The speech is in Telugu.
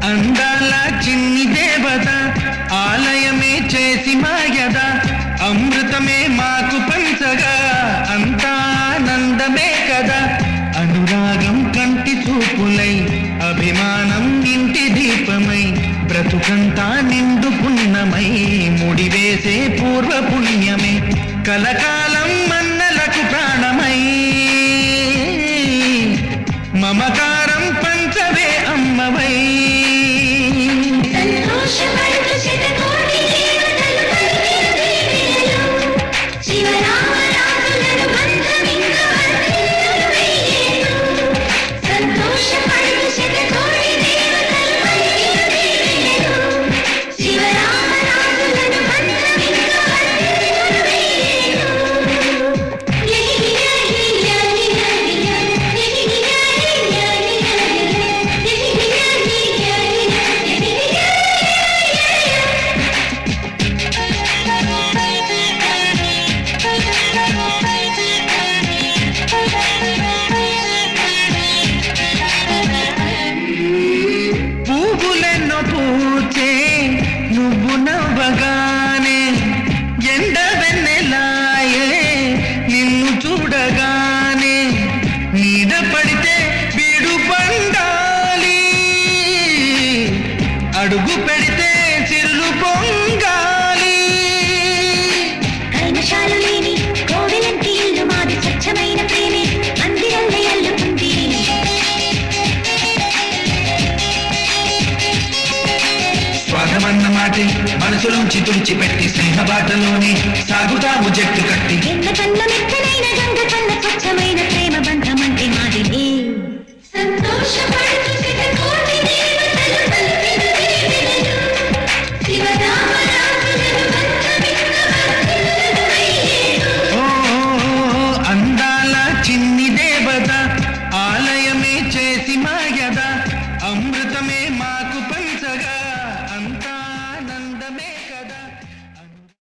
అందాల చిన్ని దేవత ఆలయమే చేసి మాయద అమృతమే మాకు పంచగా అంతా ఆనందమే కదా అనురాగం కంటి చూపులై అభిమానం ఇంటి దీపమై బ్రతుకంతా నిండు పుణ్యమై ముడివేసే పూర్వ పుణ్యమే కలకాలం మన్నలకు ప్రాణమై మమకారం పంచవే అమ్మవై నువ్వు నవ్వగానే ఎండ వెన్నెలాయే నిన్ను చూడగానే నీడ పడితే బీడు పండాలి అడుగు పెడితే చిరులు పొంగాలి కైనశాలు లేని కోవెలంటి ఇల్లు మాది స్వచ్ఛమైన ప్రేమే అందిరల్లే అల్లుకుంది స్వాగమన్న మాటే మనసులోంచి తుడిచిపెట్టి స్నేహబాటలోనే సాగుతాము జట్టు కట్టి కన్న మెత్తనైన గంగ కన్న స్వచ్ఛమైన ప్రేమ బంధమంటే మాది సంతోషపడ